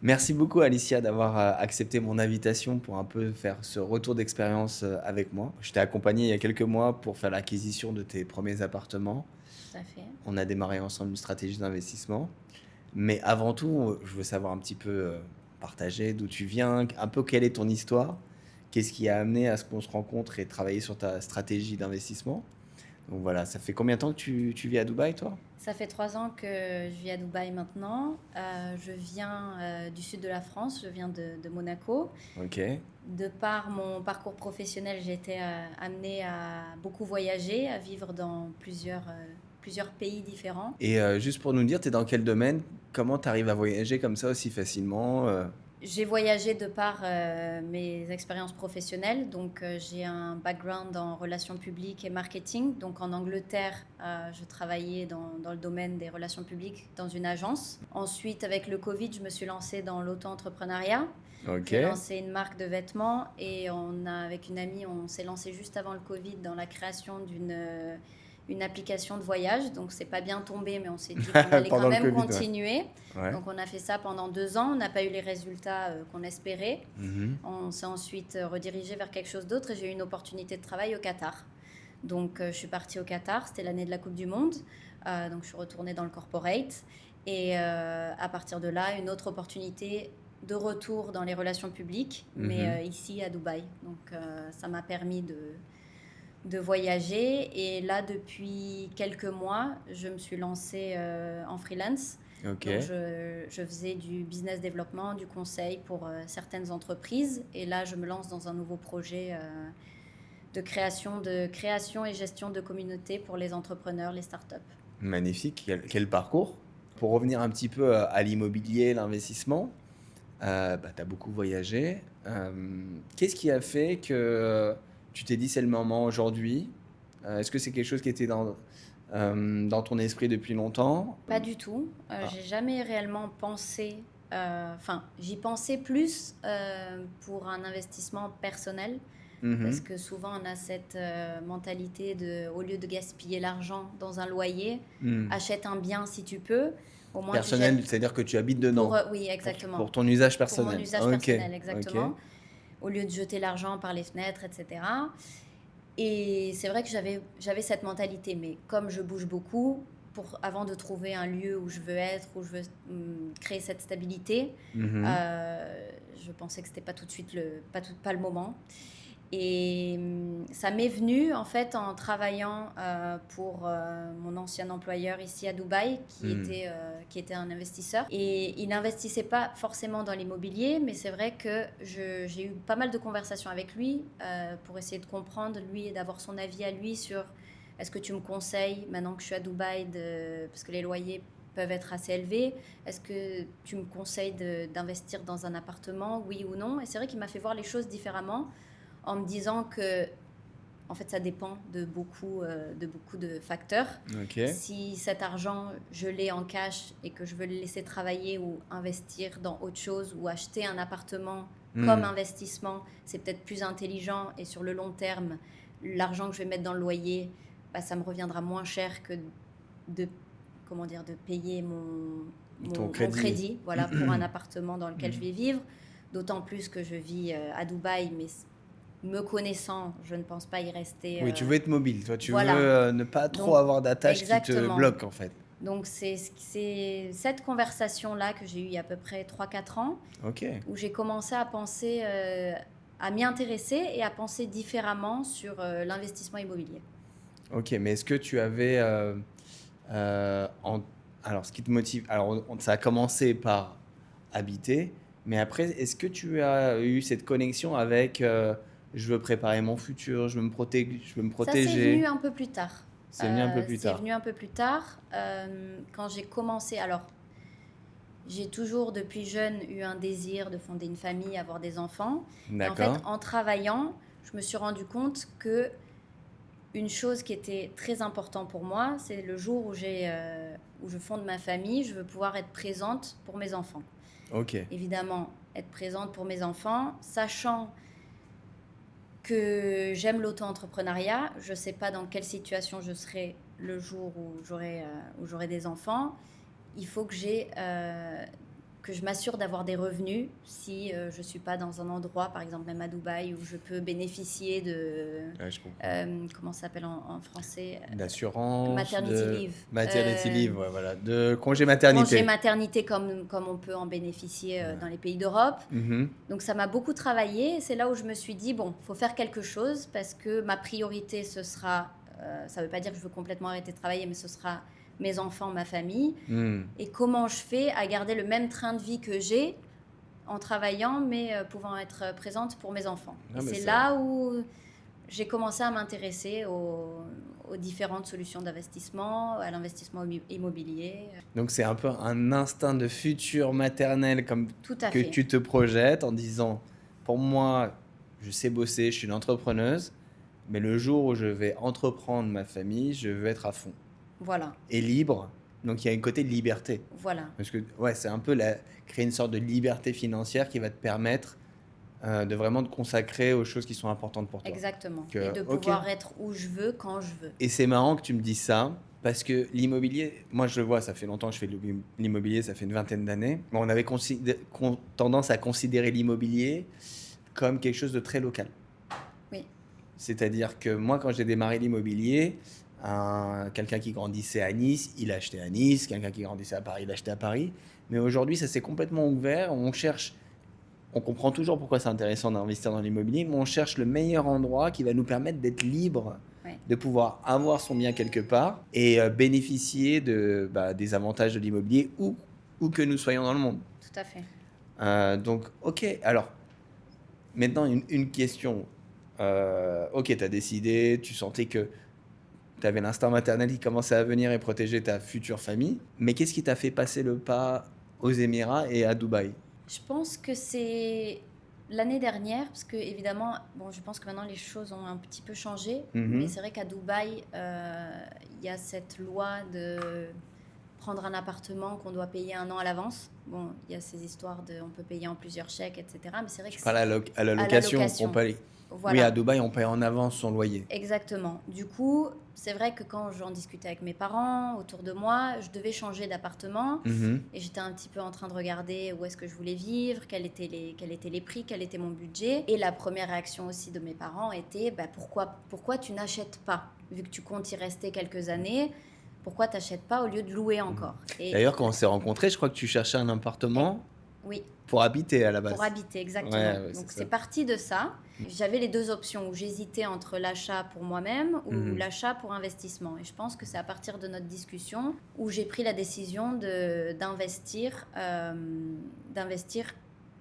Merci beaucoup Alicia d'avoir accepté mon invitation pour un peu faire ce retour d'expérience avec moi. Je t'ai accompagné il y a quelques mois pour faire l'acquisition de tes premiers appartements. Tout à fait. On a démarré ensemble une stratégie d'investissement. Mais avant tout, je veux savoir un petit peu partager d'où tu viens, un peu quelle est ton histoire, qu'est-ce qui a amené à ce qu'on se rencontre et travailler sur ta stratégie d'investissement. Donc voilà, ça fait combien de temps que tu vis à Dubaï, toi? Ça fait 3 ans que je vis à Dubaï maintenant. Je viens du sud de la France, je viens de Monaco. Ok. De par mon parcours professionnel, j'ai été amenée à beaucoup voyager, à vivre dans plusieurs pays différents. Et juste pour nous dire, tu es dans quel domaine? Comment tu arrives à voyager comme ça aussi facilement? J'ai voyagé de par mes expériences professionnelles, donc j'ai un background en relations publiques et marketing. Donc en Angleterre, je travaillais dans le domaine des relations publiques dans une agence. Ensuite, avec le Covid, je me suis lancée dans l'auto-entrepreneuriat. Ok. J'ai lancé une marque de vêtements et avec une amie, on s'est lancé juste avant le Covid dans la création une application de voyage. Donc c'est pas bien tombé, mais on s'est dit qu'on allait quand Pendant le même Covid, ouais. continuer. Ouais. Donc on a fait ça pendant 2 ans, on n'a pas eu les résultats qu'on espérait. Mhm. On s'est ensuite redirigé vers quelque chose d'autre et j'ai eu une opportunité de travail au Qatar. Donc je suis partie au Qatar, c'était l'année de la Coupe du Monde. Donc je suis retournée dans le corporate. Et à partir de là, une autre opportunité de retour dans les relations publiques, mais Mhm. ici à Dubaï. Donc ça m'a permis de voyager. Et là, depuis quelques mois, je me suis lancée en freelance. Ok. Donc, je faisais du business développement, du conseil pour certaines entreprises. Et là, je me lance dans un nouveau projet de création et gestion de communautés pour les entrepreneurs, les startups. Magnifique. Quel parcours. Pour revenir un petit peu à l'immobilier, l'investissement, bah, tu as beaucoup voyagé. Qu'est-ce qui a fait que tu t'es dit c'est le moment aujourd'hui? Est-ce que c'est quelque chose qui était dans ton esprit depuis longtemps? Pas du tout. Ah. J'ai jamais réellement pensé. Enfin, j'y pensais plus pour un investissement personnel. Parce Mhm. que souvent, on a cette mentalité de, au lieu de gaspiller l'argent dans un loyer, Hmm. achète un bien si tu peux. Au moins, tu Personnel, jettes c'est-à-dire que tu habites dedans. oui, Pour exactement. ton usage Pour mon personnel. usage Ok. personnel, Ok. exactement. Au lieu de jeter l'argent par les fenêtres, etc. Et c'est vrai que j'avais cette mentalité. Mais comme je bouge beaucoup, avant de trouver un lieu où je veux être, où je veux créer cette stabilité, Mhm. je pensais que c'était pas tout de suite pas le moment. Et ça m'est venu en fait en travaillant pour mon ancien employeur ici à Dubaï, Hmm. qui était un investisseur. Et il n'investissait pas forcément dans l'immobilier, mais c'est vrai que j'ai eu pas mal de conversations avec lui pour essayer de comprendre lui et d'avoir son avis à lui sur est-ce que tu me conseilles maintenant que je suis à Dubaï, parce que les loyers peuvent être assez élevés, est-ce que tu me conseilles d'investir dans un appartement, oui ou non? Et c'est vrai qu'il m'a fait voir les choses différemment en me disant que en fait ça dépend de beaucoup de facteurs. Ok. Si cet argent je l'ai en cash et que je veux le laisser travailler ou investir dans autre chose ou acheter un appartement comme Hmm. investissement, c'est peut-être plus intelligent et sur le long terme, l'argent que je vais mettre dans le loyer, bah, ça me reviendra moins cher que de comment dire de payer Ton mon crédit. crédit, voilà, pour un appartement dans lequel je Hmm. vais vivre. D'autant plus que je vis à Dubaï, mais me connaissant, je ne pense pas y rester. Oui, tu veux être mobile. Toi, tu veux Voilà. ne pas trop Donc, avoir d'attaches qui te exactement. bloquent, en fait. Donc, c'est cette conversation-là que j'ai eue il y a à peu près 3 4 ans, Ok. où j'ai commencé à penser, à m'y intéresser et à penser différemment sur l'investissement immobilier. Ok, mais est-ce que tu avais euh, en- alors ce qui te motive, alors ça a commencé par habiter, mais après, est-ce que tu as eu cette connexion avec je veux préparer mon futur, je veux me Ça, c'est venu protéger? un peu plus tard. C'est venu un peu plus C'est tard. venu un peu plus tard quand j'ai commencé. Alors, j'ai toujours, depuis jeune, eu un désir de fonder une famille, avoir des enfants. Et en fait, D'accord. en travaillant, je me suis rendu compte que une chose qui était très importante pour moi, c'est le jour où je fonde ma famille, je veux pouvoir être présente pour mes enfants. Ok. Évidemment, être présente pour mes enfants, sachant que j'aime l'auto-entrepreneuriat. Je ne sais pas dans quelle situation je serai le jour où j'aurai des enfants. Il faut que j'ai que je m'assure d'avoir des revenus si je ne suis pas dans un endroit, par exemple même à Dubaï, où je peux bénéficier de... Ouais, je comprends. comment ça s'appelle en français? D'assurance, Maternity leave. maternity leave, ouais, voilà, de congé Congé maternité. maternité comme on peut en bénéficier Ouais. dans les pays d'Europe. Mhm. Donc ça m'a beaucoup travaillé. C'est là où je me suis dit, bon, il faut faire quelque chose parce que ma priorité, ce sera... ça ne veut pas dire que je veux complètement arrêter de travailler, mais ce sera mes enfants, ma famille. Et comment je fais à garder le même train de vie que j'ai en travaillant, mais pouvant être présente pour mes enfants. Ah, et mais c'est ça- là où j'ai commencé à m'intéresser aux différentes solutions d'investissement, à l'investissement immobilier. Donc c'est un peu un instinct de futur maternel comme Tout à que fait. tu te projettes en disant, pour moi, je sais bosser, je suis une entrepreneuse, mais le jour où je vais entreprendre ma famille, je veux être à fond Voilà, et libre. Donc il y a un côté de liberté. voilà. Parce que ouais, c'est un peu créer une sorte de liberté financière qui va te permettre de vraiment te consacrer aux choses qui sont importantes pour toi. Exactement. Que, Et de ok. pouvoir être où je veux, quand je veux. Et c'est marrant que tu me dises ça, parce que l'immobilier, moi je le vois, ça fait longtemps que je fais de l'immobilier, ça fait une vingtaine d'années. Bon, on avait tendance à considérer l'immobilier comme quelque chose de très local. Oui, C'est-à-dire que moi, quand j'ai démarré l'immobilier, quelqu'un qui grandissait à Nice, il achetait à Nice, quelqu'un qui grandissait à Paris, il achetait à Paris. Mais aujourd'hui, ça s'est complètement ouvert. On comprend toujours pourquoi c'est intéressant d'investir dans l'immobilier, mais on cherche le meilleur endroit qui va nous permettre d'être libre, ouais. de pouvoir avoir son bien quelque part et bénéficier des avantages de l'immobilier où que nous soyons dans le monde. Tout à fait. Donc, ok. Alors, maintenant, une question. Ok, tu as décidé, tu sentais que tu avais l'instinct maternel qui commençait à venir et protéger ta future famille. Mais qu'est-ce qui t'a fait passer le pas aux Émirats et à Dubaï? Je pense que c'est l'année dernière, parce que évidemment, bon, je pense que maintenant les choses ont un petit peu changé, mais c'est vrai qu'à Dubaï, il y a cette loi de prendre un appartement qu'on doit payer 1 an à l'avance. Bon, il y a ces histoires de, on peut payer en plusieurs chèques, etc. Mais c'est vrai que À la à la location, location. on paye. Voilà. Oui, à Dubaï, on paye en avance son loyer. Exactement. Du coup, c'est vrai que quand j'en discutais avec mes parents autour de moi, je devais changer d'appartement et j'étais un petit peu en train de regarder où est-ce que je voulais vivre, quels étaient les prix, quel était mon budget. Et la première réaction aussi de mes parents était bah, pourquoi tu n'achètes pas? Vu que tu comptes y rester quelques années, pourquoi tu n'achètes pas au lieu de louer encore? Et D'ailleurs, quand on s'est rencontrés, je crois que tu cherchais un appartement oui, pour habiter à la base. pour habiter, exactement. Ouais, Donc c'est c'est ça. parti de ça. J'avais les deux options où j'hésitais entre l'achat pour moi-même ou l'achat pour investissement. Et je pense que c'est à partir de notre discussion où j'ai pris la décision d'investir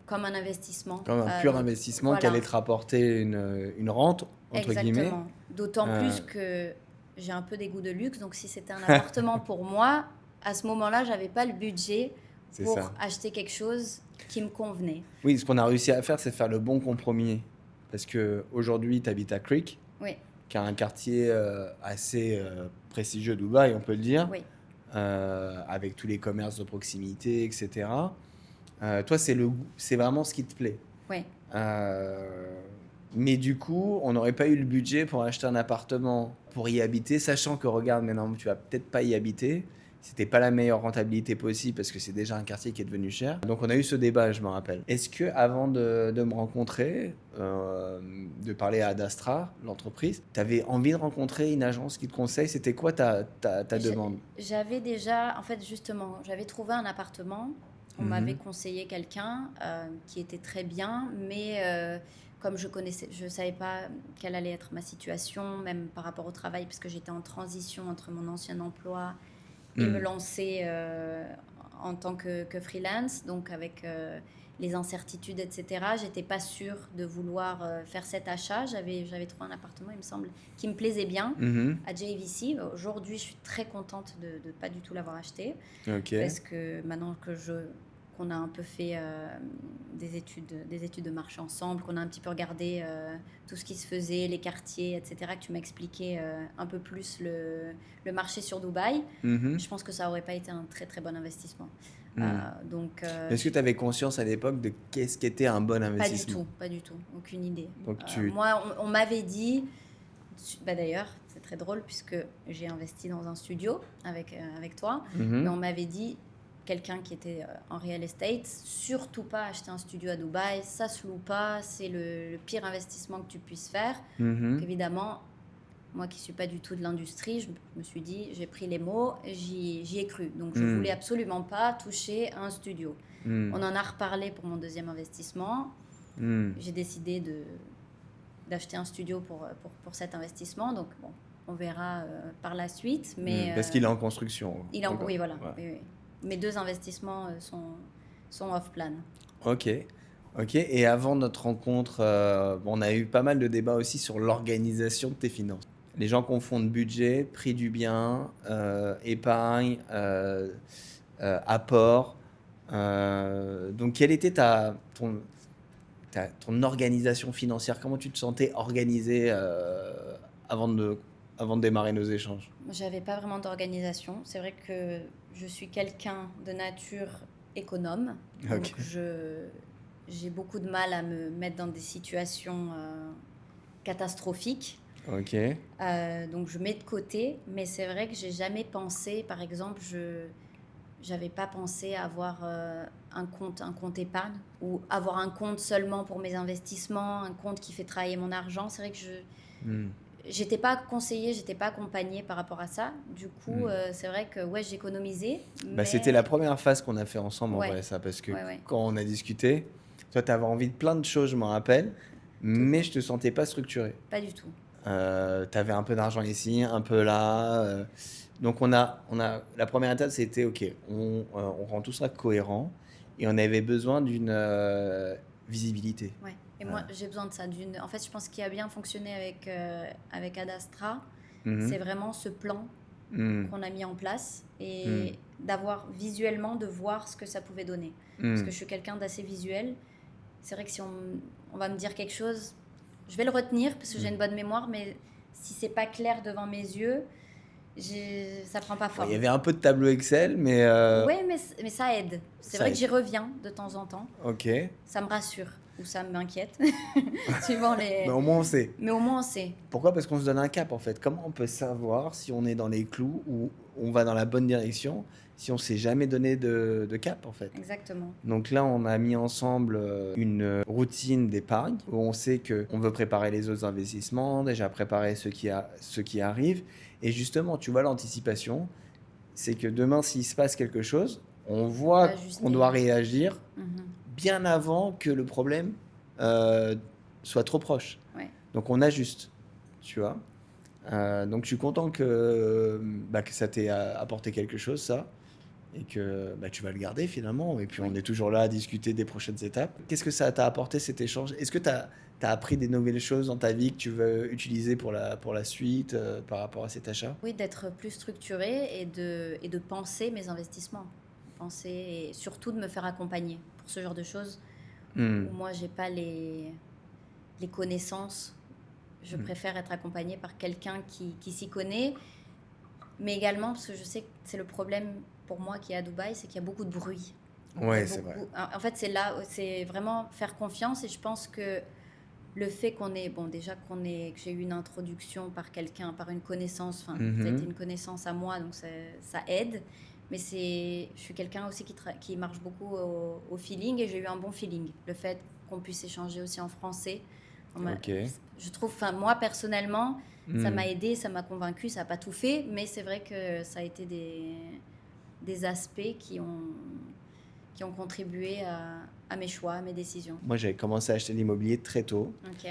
comme un investissement. Comme un pur investissement qui voilà. allait te rapporter une rente, entre guillemets. Exactement. D'autant plus que j'ai un peu des goûts de luxe. Donc si c'était un appartement pour moi, à ce moment-là, j'avais pas le budget C'est pour ça. acheter quelque chose qui me convenait. Oui, ce qu'on a réussi à faire, c'est faire le bon compromis. Parce qu'aujourd'hui, tu habites à Creek, Oui, qui est un quartier assez prestigieux de Dubaï, on peut le dire, oui. avec tous les commerces de proximité, etc. Toi, c'est vraiment ce qui te plaît. Oui. Mais du coup, on n'aurait pas eu le budget pour acheter un appartement pour y habiter, sachant que, regarde, maintenant, tu vas peut-être pas y habiter. C'était pas la meilleure rentabilité possible parce que c'est déjà un quartier qui est devenu cher. Donc on a eu ce débat, je me rappelle. Est-ce que avant de me rencontrer, de parler à Adastra, l'entreprise, tu avais envie de rencontrer une agence qui te conseille? C'était quoi ta demande? J'avais déjà, en fait, justement, j'avais trouvé un appartement. On m'avait conseillé quelqu'un qui était très bien, mais comme je savais pas quelle allait être ma situation, même par rapport au travail, parce que j'étais en transition entre mon ancien emploi et me lancer en tant que freelance, donc avec les incertitudes, etc. J'étais pas sûre de vouloir faire cet achat. J'avais trouvé un appartement, il me semble, qui me plaisait bien à JVC. Aujourd'hui, je suis très contente de pas du tout l'avoir acheté. Ok. Parce que maintenant qu'on a un peu fait des études de marché ensemble, qu'on a un petit peu regardé tout ce qui se faisait, les quartiers, etc., que tu m'as expliqué un peu plus le marché sur Dubaï, je pense que ça n'aurait pas été un très très bon investissement. Est-ce que tu avais conscience à l'époque de qu'est-ce qu'était un bon investissement? Pas du tout, aucune idée. Donc Moi, on m'avait dit, bah d'ailleurs, c'est très drôle puisque j'ai investi dans un studio avec toi, mais on m'avait dit, quelqu'un qui était en real estate, surtout pas acheter un studio à Dubaï, ça se loue pas, c'est le pire investissement que tu puisses faire. Donc Mhm. évidemment, moi qui suis pas du tout de l'industrie, je me suis dit, j'ai pris les mots, j'y ai cru. Donc je voulais Mhm. absolument pas toucher à un studio. On Mhm. en a reparlé pour mon deuxième investissement. Mhm. J'ai décidé d'acheter un studio pour cet investissement. Donc bon, on verra par la suite. Mais Parce qu'il est en construction il en, encore. oui, voilà. Ouais. Oui, oui. Mes deux investissements sont off-plan. Ok. Ok. Et avant notre rencontre, on a eu pas mal de débats aussi sur l'organisation de tes finances. Les gens confondent budget, prix du bien, épargne, apport. Donc, quelle était ton organisation financière? Comment tu te sentais organisé avant avant de démarrer nos échanges? J'avais pas vraiment d'organisation. C'est vrai que je suis quelqu'un de nature économe. Ok. Donc j'ai beaucoup de mal à me mettre dans des situations catastrophiques. Ok. Donc je mets de côté, mais c'est vrai que j'ai jamais pensé, par exemple, je j'avais pas pensé avoir un compte épargne ou avoir un compte seulement pour mes investissements, un compte qui fait travailler mon argent. C'est vrai que Hmm. j'étais pas conseillée, j'étais pas accompagnée par rapport à ça. Du coup, Hmm. c'est vrai que ouais, j'économisais, Bah, c'était la mais première phase qu'on a fait ensemble en ouais, vrai, ça, parce que ouais, ouais, quand on a discuté, toi, tu avais envie de plein de choses, je m'en rappelle, tout, mais je te sentais pas structuré. pas du tout. Tu avais un peu d'argent ici, un peu là. Donc, la première étape, c'était OK, on rend tout ça cohérent et on avait besoin d'une visibilité. Ouais. Et moi, Ah. j'ai besoin de ça. En fait, je pense qu'il a bien fonctionné avec Ad Astra, c'est Mhm. vraiment ce plan Mhm. qu'on a mis en place Mhm. et d'avoir visuellement, de voir ce que ça pouvait donner. Parce que Mhm. je suis quelqu'un d'assez visuel. C'est vrai que si on va me dire quelque chose, je vais le retenir parce que j'ai une bonne mémoire, mais si c'est pas clair devant mes yeux, ça prend pas Bon, il y forme. avait un peu de tableau Excel, mais Ouais, mais ça aide. C'est ça vrai que aide. j'y reviens de temps en temps. OK. Ça me rassure ou ça m'inquiète, suivant Mais les. au moins, on sait. Mais au moins on sait. Pourquoi? Parce qu'on se donne un cap en fait. Comment on peut savoir si on est dans les clous ou on va dans la bonne direction si on s'est jamais donné de cap en fait? Exactement. Donc là, on a mis ensemble une routine d'épargne où on sait qu'on veut préparer les autres investissements, déjà préparer ceux qui arrivent. Et justement, tu vois, l'anticipation, c'est que demain, s'il se passe quelque chose, on On peut voit qu'on ajuster. doit réagir Mhm. bien avant que le problème euh, soit trop proche. Ouais. Donc on ajuste, tu vois. Donc je suis content que ça t'ait apporté quelque chose, ça, et que tu vas le garder finalement. Et puis on Oui. est toujours là à discuter des prochaines étapes. Qu'est-ce que ça t'a apporté cet échange? Est-ce que tu as appris des nouvelles choses dans ta vie que tu veux utiliser pour la suite par rapport à cet achat? Oui, d'être plus structuré et de penser mes investissements. Penser et surtout de me faire accompagner pour ce genre de choses Hmm. où moi, j'ai pas les connaissances. Je préfère être accompagnée par quelqu'un qui s'y connaît, mais également parce que je sais que c'est le problème pour moi qui est à Dubaï, c'est qu'il y a beaucoup de bruit. Il y a Ouais, c'est vrai. beaucoup. En fait, c'est là, c'est vraiment faire confiance et je pense que le fait qu'on ait, bon, déjà que j'ai eu une introduction par quelqu'un, par une connaissance, enfin, ça a été Mhm. une connaissance à moi, donc ça aide. Mais je suis quelqu'un aussi qui marche beaucoup au feeling et j'ai eu un bon feeling. Le fait qu'on puisse échanger aussi en français, Ok. je trouve, enfin, moi personnellement, ça Hmm. m'a aidé, ça m'a convaincu, ça n'a pas tout fait, mais c'est vrai que ça a été des aspects qui ont contribué à mes choix, à mes décisions. Moi, j'avais commencé à acheter l'immobilier très tôt. Ok,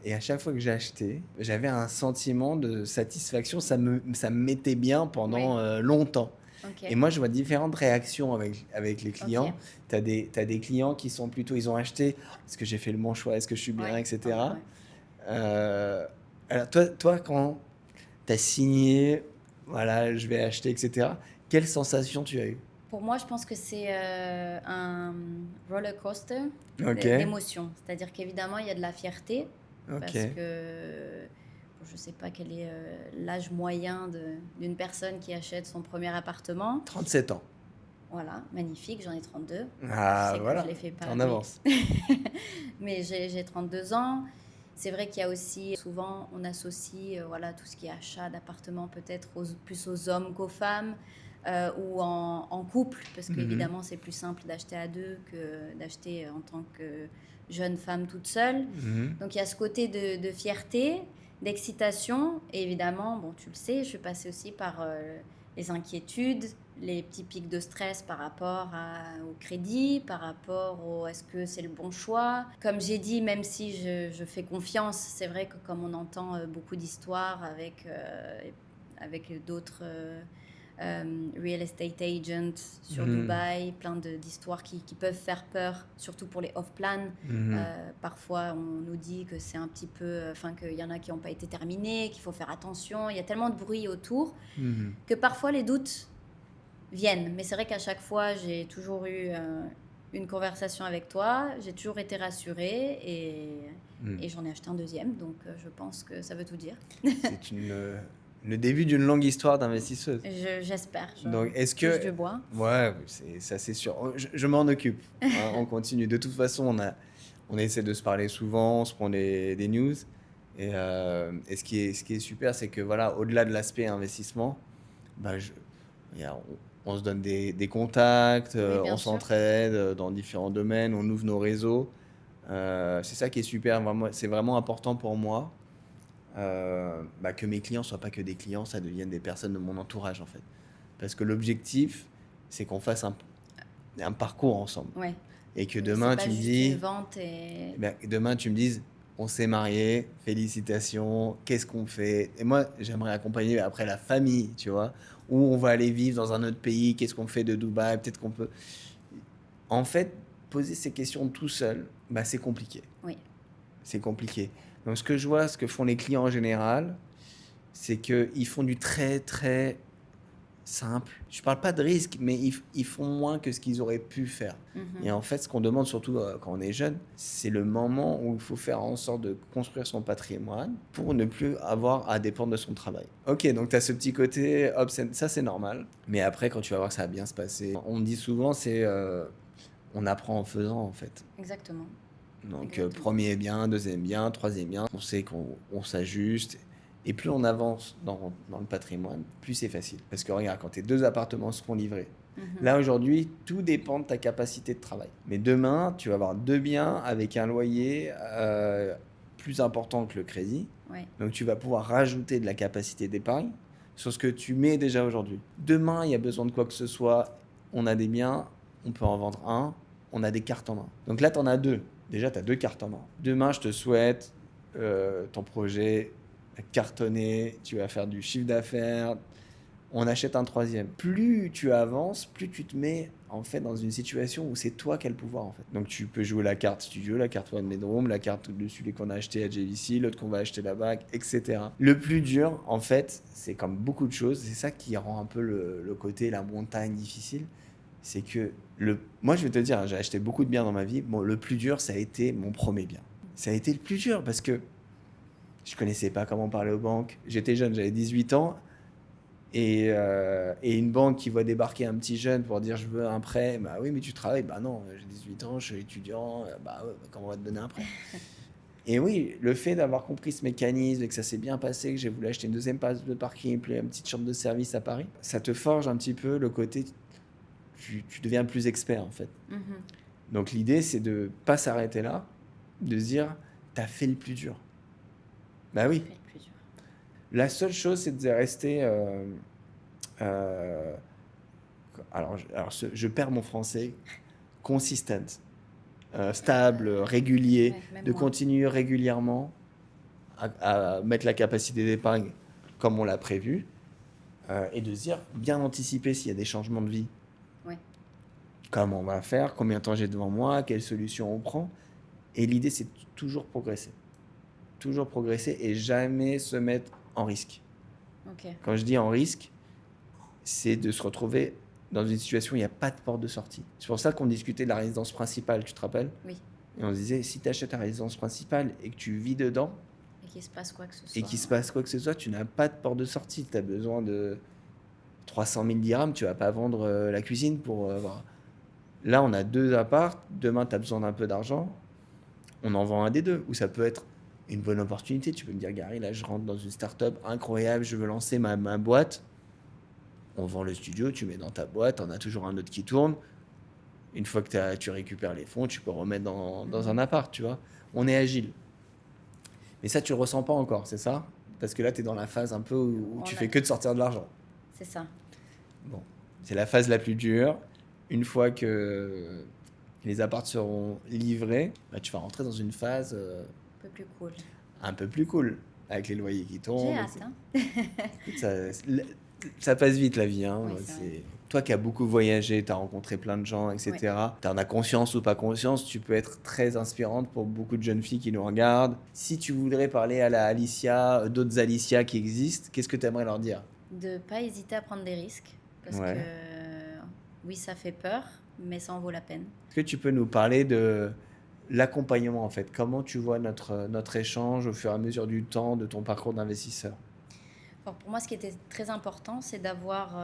Et à chaque fois que j'ai acheté, j'avais un sentiment de satisfaction. Ça me mettait bien oui, pendant longtemps. ok, Et moi, je vois différentes réactions avec les ok. clients. T'as des clients qui sont plutôt, ils ont acheté, est-ce que j'ai fait le bon choix, est-ce que je suis bien, Ouais, ouais, ouais, etc. ouais. Euh, alors, toi, quand tu as signé, voilà, je vais acheter, etc., quelle sensation tu as eu? Pour moi, je pense que c'est un roller coaster Ok, d'émotions. C'est-à-dire qu'évidemment, il y a de la fierté ok. parce que je ne sais pas quel est l'âge moyen d'une personne qui achète son premier appartement. 37 ans. Voilà, magnifique, j'en ai 32. Je Ah, sais que je voilà, ne les fais t'es pas, en avance. mais j'ai 32 ans. C'est vrai qu'il y a aussi, souvent, on associe voilà, tout ce qui est achat d'appartement peut-être plus aux hommes qu'aux femmes. ou en couple, parce qu'évidemment, c'est plus simple d'acheter à deux que d'acheter en tant que jeune femme toute seule. Mhm. Donc il y a ce côté de fierté, d'excitation, et évidemment, bon, tu le sais, je suis passée aussi par les inquiétudes, les petits pics de stress par rapport au crédit, par rapport au est-ce que c'est le bon choix. Comme j'ai dit, même si je fais confiance, c'est vrai que comme on entend beaucoup d'histoires avec d'autres real estate agents sur Mhm. Dubaï, plein d'histoires qui peuvent faire peur, surtout pour les off-plan. Mhm. Parfois, on nous dit que c'est un petit peu, enfin qu'il y en a qui n'ont pas été terminés, qu'il faut faire attention. Il y a tellement de bruit autour Mhm. que parfois les doutes viennent. Mais c'est vrai qu'à chaque fois, j'ai toujours eu une conversation avec toi, j'ai toujours été rassurée Mhm. et j'en ai acheté un deuxième. Donc, je pense que ça veut tout dire. C'est le début d'une longue histoire d'investisseuse. J'espère. Donc, est-ce Touche que... du bois. Ouais, ça c'est sûr. Je m'en occupe. Hein, on continue. De toute façon, on essaie de se parler souvent, on se prend des news. Et ce qui est super, c'est que voilà, au-delà de l'aspect investissement, bah, on se donne des contacts, Oui, bien on sûr. s'entraide dans différents domaines, on ouvre nos réseaux. C'est ça qui est super. C'est vraiment important pour moi que mes clients soient pas que des clients, ça devienne des personnes de mon entourage en fait. Parce que l'objectif, c'est qu'on fasse un parcours ensemble. Ouais. Et que C'est demain, pas tu me juste une dis, vente et... demain, tu me dises, on s'est mariés, félicitations, qu'est-ce qu'on fait? Et moi, j'aimerais accompagner après la famille, tu vois, où on va aller vivre dans un autre pays, qu'est-ce qu'on fait de Dubaï, peut-être qu'on peut. En fait, poser ces questions tout seul, c'est compliqué. Oui. C'est compliqué. Donc, ce que je vois, ce que font les clients en général, c'est qu'ils font du très, très simple. Je parle pas de risque, mais ils font moins que ce qu'ils auraient pu faire. Et en fait, ce qu'on demande surtout quand on est jeune, c'est le moment où il faut faire en sorte de construire son patrimoine pour ne plus avoir à dépendre de son travail. Ok, donc tu as ce petit côté obscène, ça c'est normal. Mais après, quand tu vas voir que ça va bien se passer, on me dit souvent, on apprend en faisant en fait. Exactement. Donc Exactement. premier bien, deuxième bien, troisième bien, on sait qu'on s'ajuste. Et plus on avance dans le patrimoine, plus c'est facile. Parce que regarde, quand tes 2 appartements seront livrés, là aujourd'hui, tout dépend de ta capacité de travail. Mais demain, tu vas avoir 2 biens avec un loyer plus important que le crédit. Ouais. Donc tu vas pouvoir rajouter de la capacité d'épargne sur ce que tu mets déjà aujourd'hui. Demain, il y a besoin de quoi que ce soit, on a des biens, on peut en vendre un, on a des cartes en main. Donc là, tu en as 2. Déjà, tu as 2 cartes en main. Demain, je te souhaite ton projet cartonné, tu vas faire du chiffre d'affaires, on achète un troisième. Plus tu avances, plus tu te mets en fait dans une situation où c'est toi qui as le pouvoir en fait. Donc tu peux jouer la carte studio, la carte one bedroom, la carte de celui qu'on a acheté à JVC, l'autre qu'on va acheter là-bas, etc. Le plus dur en fait, c'est comme beaucoup de choses, c'est ça qui rend un peu le côté, la montagne difficile. C'est que moi je vais te dire, j'ai acheté beaucoup de biens dans ma vie. Bon, le plus dur, ça a été mon premier bien. Ça a été le plus dur parce que je connaissais pas comment parler aux banques. J'étais jeune, j'avais 18 ans. Et une banque qui voit débarquer un petit jeune pour dire je veux un prêt, bah oui, mais tu travailles, bah non, j'ai 18 ans, je suis étudiant, bah ouais, comment on va te donner un prêt? Et oui, le fait d'avoir compris ce mécanisme et que ça s'est bien passé, que j'ai voulu acheter une deuxième place de parking, puis une petite chambre de service à Paris, ça te forge un petit peu le côté, tu deviens plus expert en fait. Donc l'idée, c'est de pas s'arrêter là, de se dire, t'as fait le plus dur. Bah oui. Fait le plus dur. La seule chose, c'est de rester. Euh, alors, je perds mon français. Consistent. Stable, régulier. Ouais, même De moi. continuer régulièrement à mettre la capacité d'épargne comme on l'a prévu. Et de se dire, bien anticiper s'il y a des changements de vie. Ouais. Comment on va faire, combien de temps j'ai devant moi, quelle solution on prend. Et l'idée, c'est toujours progresser. Toujours progresser et jamais se mettre en risque. Ok. Quand je dis en risque, c'est de se retrouver dans une situation où il n'y a pas de porte de sortie. C'est pour ça qu'on discutait de la résidence principale, tu te rappelles? Oui. Et on se disait, si tu achètes ta résidence principale et que tu vis dedans, Et qu'il se passe quoi que ce soit. et qu'il se passe quoi que ce soit, tu n'as pas de porte de sortie. Tu as besoin de 300 000 dirhams, tu vas pas vendre la cuisine pour voir. Là, on a 2 apparts, demain, tu as besoin d'un peu d'argent, on en vend un des deux, ou ça peut être une bonne opportunité. Tu peux me dire, Gary, là, je rentre dans une start-up incroyable, je veux lancer ma boîte. On vend le studio, tu mets dans ta boîte, on a toujours un autre qui tourne. Une fois que tu récupères les fonds, tu peux remettre dans un appart, tu vois. On est agile. Mais ça, tu le ressens pas encore, c'est ça? Parce que là, tu es dans la phase un peu où tu fais que de sortir de l'argent. C'est ça. Bon, c'est la phase la plus dure. Une fois que les apparts seront livrés, bah, tu vas rentrer dans une phase Un peu plus cool. un peu plus cool, avec les loyers qui tombent. J'ai hâte, hein. Écoute, ça passe vite la vie. Hein. Oui, c'est vrai. Toi qui as beaucoup voyagé, tu as rencontré plein de gens, etc. Tu en as conscience ou pas conscience, tu peux être très inspirante pour beaucoup de jeunes filles qui nous regardent. Si tu voudrais parler à la Alicia, d'autres Alicia qui existent, qu'est-ce que tu aimerais leur dire? De ne pas hésiter à prendre des risques. Parce Ouais. que oui, ça fait peur, mais ça en vaut la peine. Est-ce que tu peux nous parler de l'accompagnement en fait? Comment tu vois notre échange au fur et à mesure du temps de ton parcours d'investisseur? Alors pour moi, ce qui était très important, c'est d'avoir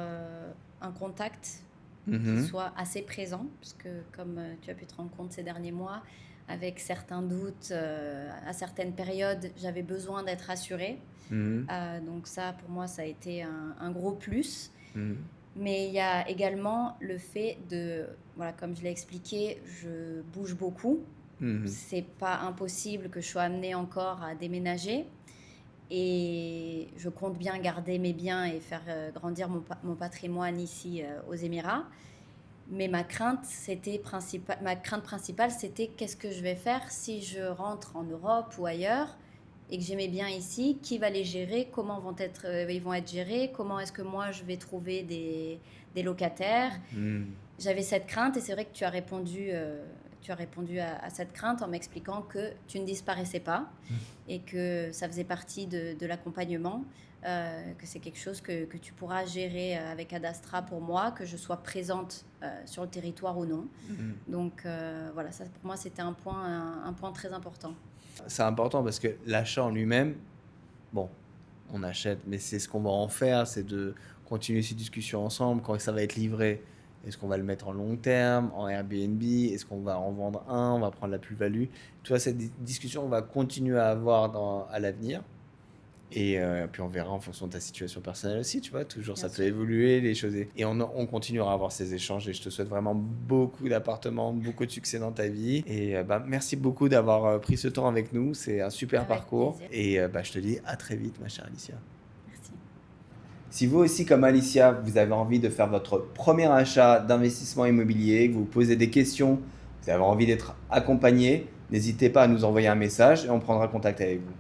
un contact qui Mhm. soit assez présent, parce que comme tu as pu te rendre compte ces derniers mois, avec certains doutes, à certaines périodes, j'avais besoin d'être assurée. Mhm. Donc ça, pour moi, ça a été un gros plus. Mhm. Mais il y a également le fait de, voilà, comme je l'ai expliqué, je bouge beaucoup. Mhm. C'est pas impossible que je sois amenée encore à déménager. Et je compte bien garder mes biens et faire grandir mon patrimoine ici aux Émirats. Mais ma crainte principale, c'était qu'est-ce que je vais faire si je rentre en Europe ou ailleurs et que j'ai mes biens ici, qui va les gérer, ils vont être gérés, comment est-ce que moi je vais trouver des locataires. Mhm. J'avais cette crainte et c'est vrai que tu as répondu à cette crainte en m'expliquant que tu ne disparaissais pas et que ça faisait partie de l'accompagnement, que c'est quelque chose que tu pourras gérer avec Adastra pour moi, que je sois présente sur le territoire ou non. Mhm. Donc voilà, ça pour moi c'était un point très important. C'est important parce que l'achat en lui-même, bon, on achète, mais c'est ce qu'on va en faire, c'est de continuer ces discussions ensemble. Quand ça va être livré, est-ce qu'on va le mettre en long terme, en Airbnb? Est-ce qu'on va en vendre un? On va prendre la plus-value? Tu vois, cette discussion, on va continuer à avoir à l'avenir. Et puis on verra en fonction de ta situation personnelle aussi, tu vois, toujours Bien ça peut sûr. évoluer, les choses. Et on continuera à avoir ces échanges et je te souhaite vraiment beaucoup d'appartements, beaucoup de succès dans ta vie. Et bah, merci beaucoup d'avoir pris ce temps avec nous, c'est un super Avec parcours. plaisir. Et bah, je te dis à très vite, ma chère Alicia. Merci. Si vous aussi, comme Alicia, vous avez envie de faire votre premier achat d'investissement immobilier, que vous posez des questions, vous avez envie d'être accompagné, n'hésitez pas à nous envoyer un message et on prendra contact avec vous.